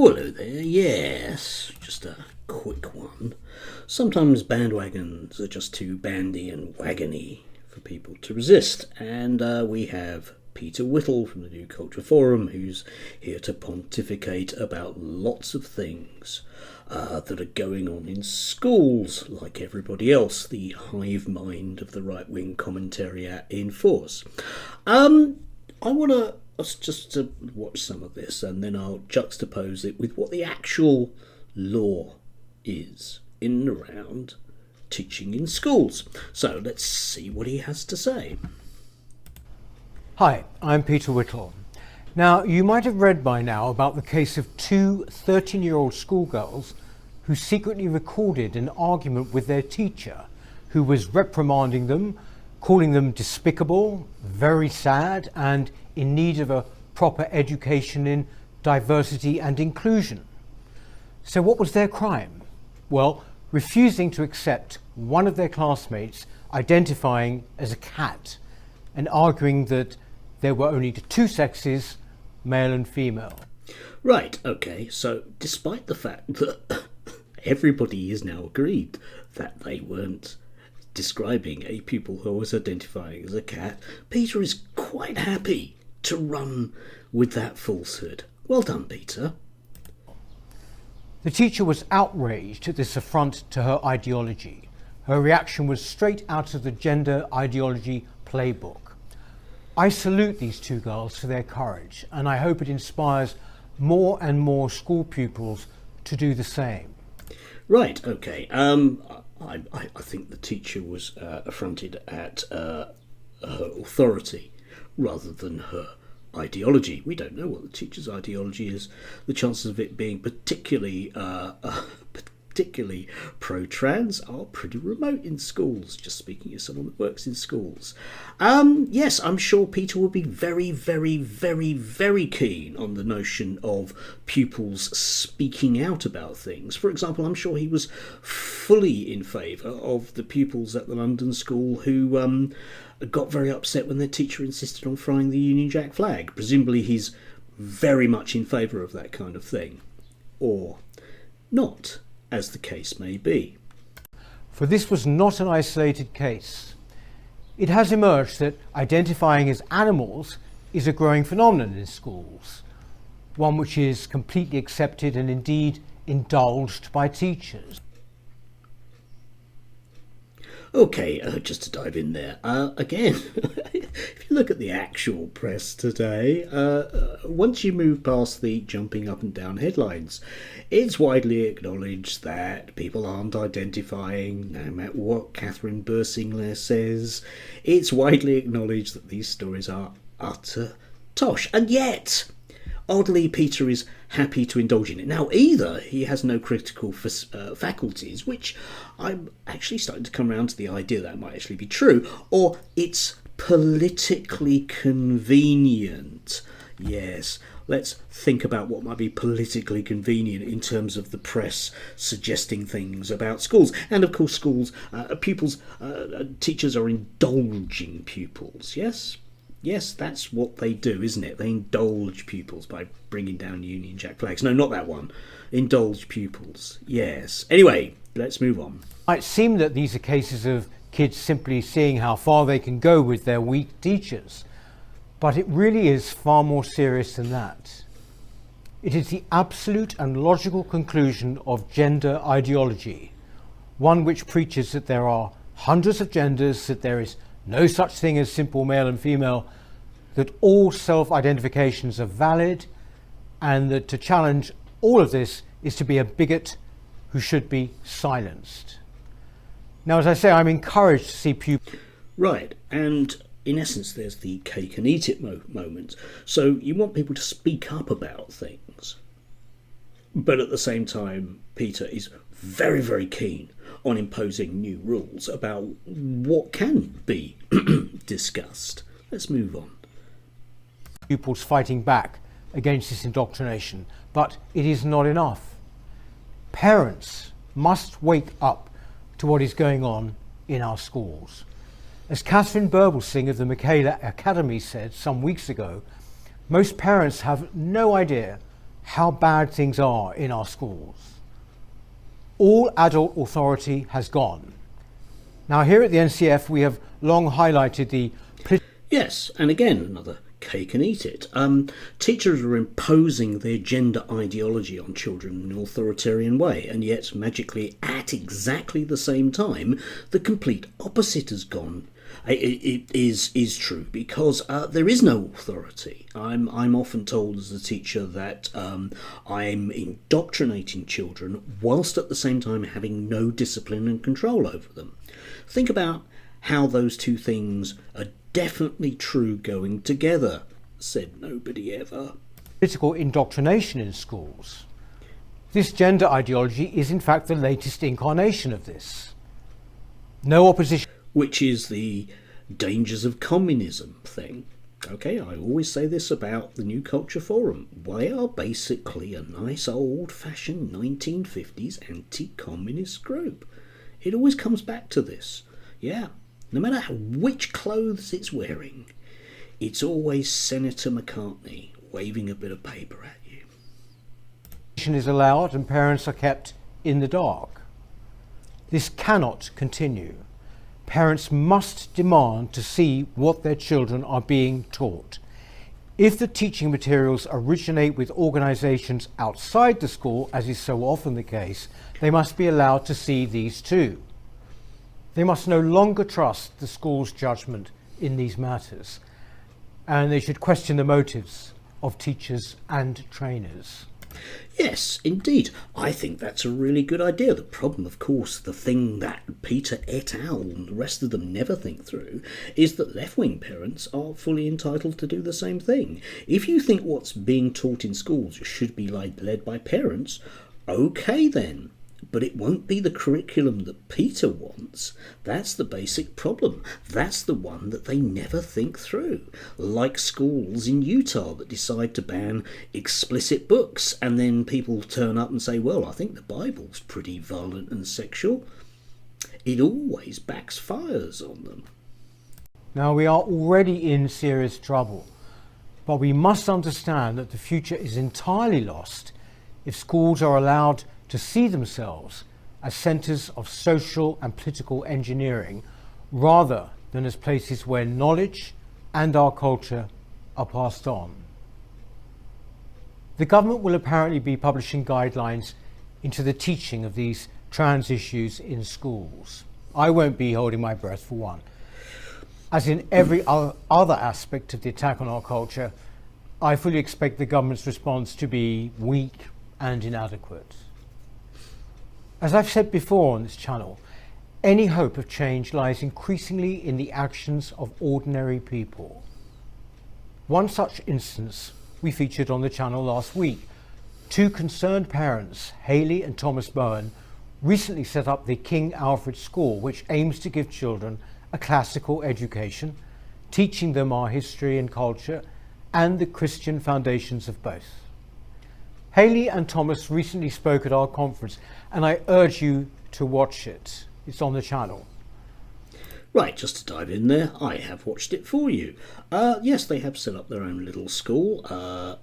Oh, hello there, yes, just a quick one. Sometimes bandwagons are just too bandy and wagony for people to resist, and we have Peter Whittle from the New Culture Forum who's here to pontificate about lots of things that are going on in schools, like everybody else, the hive mind of the right-wing commentariat in force. I want us just to watch some of this, and then I'll juxtapose it with what the actual law is in and around teaching in schools. So let's see what he has to say. Hi, I'm Peter Whittle. Now, you might have read by now about the case of two 13-year-old schoolgirls who secretly recorded an argument with their teacher, who was reprimanding them, calling them despicable, very sad, and in need of a proper education in diversity and inclusion. So what was their crime? Well, refusing to accept one of their classmates identifying as a cat and arguing that there were only two sexes, male and female. Right, okay, so despite the fact that everybody is now agreed that they weren't describing a pupil who was identifying as a cat, Peter is quite happy to run with that falsehood. Well done, Peter. The teacher was outraged at this affront to her ideology. Her reaction was straight out of the gender ideology playbook. I salute these two girls for their courage, and I hope it inspires more and more school pupils to do the same. Right, okay. I think the teacher was affronted at her authority rather than her ideology. We don't know what the teacher's ideology is. The chances of it being particularly pro-trans are pretty remote in schools, just speaking as someone that works in schools. Yes, I'm sure Peter would be very, very, very, very keen on the notion of pupils speaking out about things. For example, I'm sure he was fully in favour of the pupils at the London school who got very upset when their teacher insisted on flying the Union Jack flag. Presumably he's very much in favour of that kind of thing. Or not, as the case may be. For this was not an isolated case. It has emerged that identifying as animals is a growing phenomenon in schools, one which is completely accepted and indeed indulged by teachers. Okay, just to dive in there, again, if you look at the actual press today, once you move past the jumping up and down headlines, it's widely acknowledged that people aren't identifying, no matter what Catherine Bersingler says. It's widely acknowledged that these stories are utter tosh, and yet oddly, Peter is happy to indulge in it. Now, either he has no critical faculties, which I'm actually starting to come around to the idea that might actually be true, or it's politically convenient. Yes, let's think about what might be politically convenient in terms of the press suggesting things about schools. And of course, schools, pupils, teachers are indulging pupils, yes? Yes, that's what they do, isn't it? They indulge pupils by bringing down Union Jack flags. No, not that one. Indulge pupils. Yes. Anyway, let's move on. It might seem that these are cases of kids simply seeing how far they can go with their weak teachers, but it really is far more serious than that. It is the absolute and logical conclusion of gender ideology, one which preaches that there are hundreds of genders, that there is no such thing as simple male and female, that all self-identifications are valid, and that to challenge all of this is to be a bigot who should be silenced. Now, as I say, I'm encouraged to see pupils. Right, and in essence, there's the cake and eat it moment. So you want people to speak up about things, but at the same time, Peter is very, very keen on imposing new rules about what can be discussed. Let's move on. Pupils fighting back against this indoctrination, but it is not enough. Parents must wake up to what is going on in our schools. As Catherine Burblesing of the Michaela Academy said some weeks ago, most parents have no idea how bad things are in our schools. All adult authority has gone. Now, here at the NCF, we have long highlighted the Yes, and again, another cake and eat it. Teachers are imposing their gender ideology on children in an authoritarian way, and yet magically at exactly the same time the complete opposite has gone. It is true, because there is no authority. I'm often told as a teacher that I'm indoctrinating children whilst at the same time having no discipline and control over them. Think about how those two things are definitely true going together, said nobody ever. Political indoctrination in schools. This gender ideology is in fact the latest incarnation of this. No opposition. Which is the dangers of communism thing. Okay, I always say this about the New Culture Forum. They are basically a nice old-fashioned 1950s anti-communist group. It always comes back to this. Yeah, no matter which clothes it's wearing, it's always Senator McCartney waving a bit of paper at you. Is allowed and parents are kept in the dark. This cannot continue. Parents must demand to see what their children are being taught. If the teaching materials originate with organisations outside the school, as is so often the case, they must be allowed to see these too. They must no longer trust the school's judgment in these matters, and they should question the motives of teachers and trainers. Yes, indeed. I think that's a really good idea. The problem, of course, the thing that Peter et al. And the rest of them never think through, is that left-wing parents are fully entitled to do the same thing. If you think what's being taught in schools should be led by parents, okay then. But it won't be the curriculum that Peter wants. That's the basic problem. That's the one that they never think through. Like schools in Utah that decide to ban explicit books, and then people turn up and say, well, I think the Bible's pretty violent and sexual. It always backfires on them. Now, we are already in serious trouble, but we must understand that the future is entirely lost if schools are allowed to see themselves as centres of social and political engineering rather than as places where knowledge and our culture are passed on. The government will apparently be publishing guidelines into the teaching of these trans issues in schools. I won't be holding my breath for one. As in every other aspect of the attack on our culture, I fully expect the government's response to be weak and inadequate. As I've said before on this channel, any hope of change lies increasingly in the actions of ordinary people. One such instance we featured on the channel last week. Two concerned parents, Hayley and Thomas Bowen, recently set up the King Alfred School, which aims to give children a classical education, teaching them our history and culture and the Christian foundations of both. Hayley and Thomas recently spoke at our conference, and I urge you to watch it. It's on the channel. Right, just to dive in there, I have watched it for you. Yes, they have set up their own little school.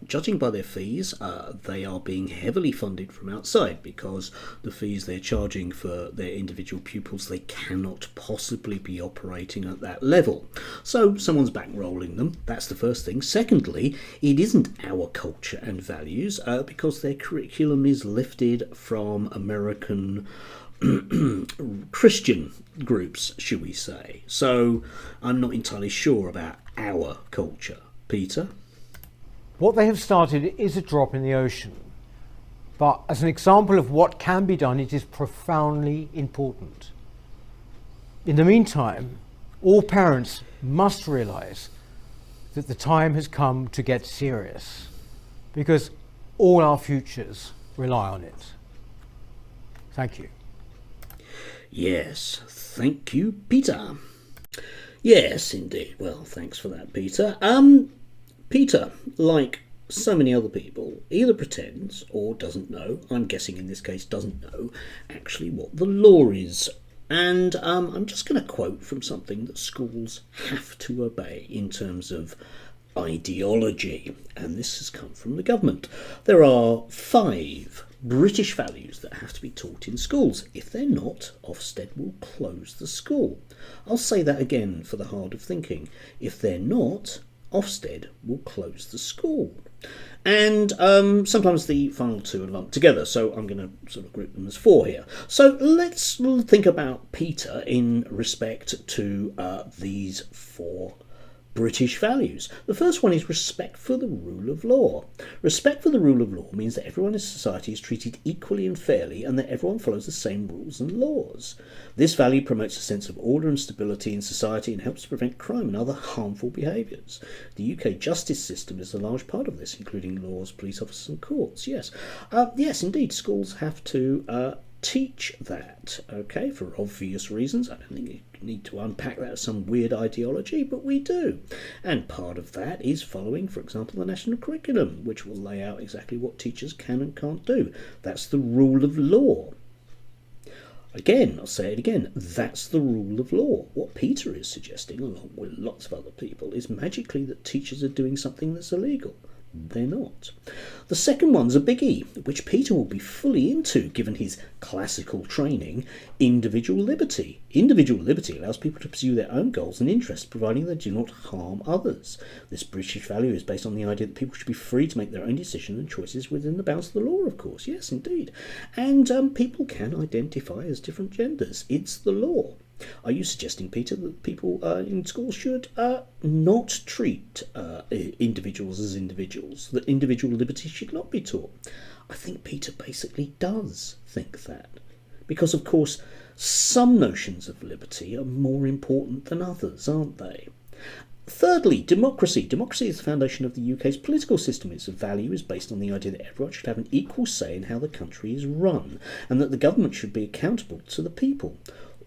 Judging by their fees, they are being heavily funded from outside, because the fees they're charging for their individual pupils, they cannot possibly be operating at that level. So someone's bankrolling them. That's the first thing. Secondly, it isn't our culture and values, because their curriculum is lifted from American Christian groups, should we say. So I'm not entirely sure about our culture. Peter? What they have started is a drop in the ocean, but as an example of what can be done, it is profoundly important. In the meantime, all parents must realise that the time has come to get serious, because all our futures rely on it. Thank you. Yes, thank you, Peter. Yes, indeed. Well, thanks for that, Peter. Peter, like so many other people, either pretends or doesn't know, I'm guessing in this case doesn't know, actually what the law is. And I'm just going to quote from something that schools have to obey in terms of ideology, and this has come from the government. There are 5 British values that have to be taught in schools. If they're not, Ofsted will close the school. I'll say that again for the hard of thinking. If they're not, Ofsted will close the school. And sometimes the final 2 are lumped together, so I'm going to sort of group them as 4 here. So let's think about Peter in respect to these 4 British values. The first one is respect for the rule of law. Respect for the rule of law means that everyone in society is treated equally and fairly, and that everyone follows the same rules and laws. This value promotes a sense of order and stability in society and helps to prevent crime and other harmful behaviours. The UK justice system is a large part of this, including laws, police officers and courts. Yes, yes, indeed, schools have to teach that, okay, for obvious reasons. I don't think you need to unpack that as some weird ideology, but we do. And part of that is following, for example, the national curriculum, which will lay out exactly what teachers can and can't do. That's the rule of law. Again, I'll say it again, that's the rule of law. What Peter is suggesting, along with lots of other people, is magically that teachers are doing something that's illegal. They're not. The second one's a biggie, which Peter will be fully into given his classical training: individual liberty. Individual liberty allows people to pursue their own goals and interests, providing they do not harm others. This British value is based on the idea that people should be free to make their own decisions and choices within the bounds of the law, of course. Yes, indeed. And people can identify as different genders. It's the law. Are you suggesting, Peter, that people in schools should not treat individuals as individuals, that individual liberty should not be taught? I think Peter basically does think that. Because, of course, some notions of liberty are more important than others, aren't they? Thirdly, democracy. Democracy is the foundation of the UK's political system. Its value is based on the idea that everyone should have an equal say in how the country is run, and that the government should be accountable to the people.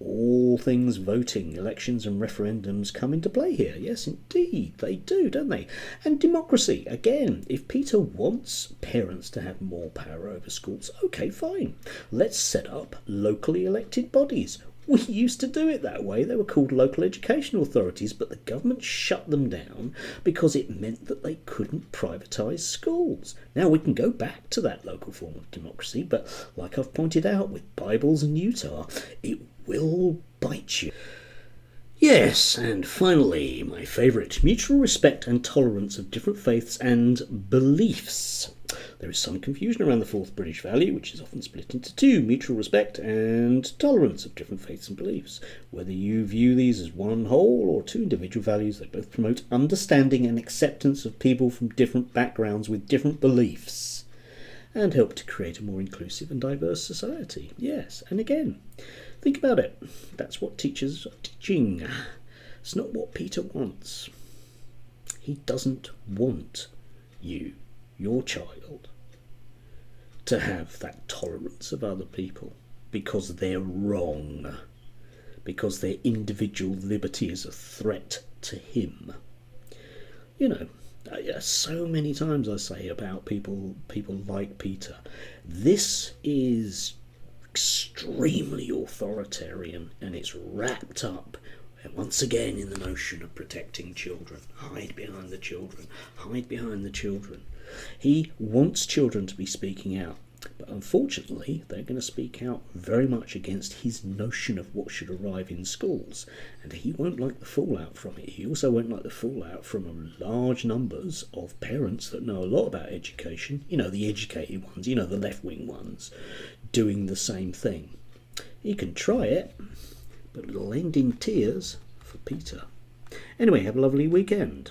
All things voting, elections and referendums come into play here. Yes, indeed, they do, don't they? And democracy, again, if Peter wants parents to have more power over schools, okay, fine. Let's set up locally elected bodies. We used to do it that way. They were called local education authorities, but the government shut them down because it meant that they couldn't privatise schools. Now we can go back to that local form of democracy, but like I've pointed out with Bibles and Utah, it will bite you. Yes, and finally, my favourite, mutual respect and tolerance of different faiths and beliefs. There is some confusion around the 4th British value, which is often split into 2, mutual respect and tolerance of different faiths and beliefs. Whether you view these as one whole or 2 individual values, they both promote understanding and acceptance of people from different backgrounds with different beliefs, and help to create a more inclusive and diverse society. Yes, and again, think about it. That's what teachers are teaching. It's not what Peter wants. He doesn't want you, your child, to have that tolerance of other people because they're wrong, because their individual liberty is a threat to him. You know, so many times I say about people like Peter, this is extremely authoritarian, and it's wrapped up once again in the notion of protecting children. Hide behind the children, hide behind the children. He wants children to be speaking out, but unfortunately they're going to speak out very much against his notion of what should arrive in schools, and he won't like the fallout from it. He also won't like the fallout from large numbers of parents that know a lot about education, you know, the educated ones, you know, the left-wing ones, doing the same thing. He can try it, but it'll end in tears for Peter. Anyway, have a lovely weekend.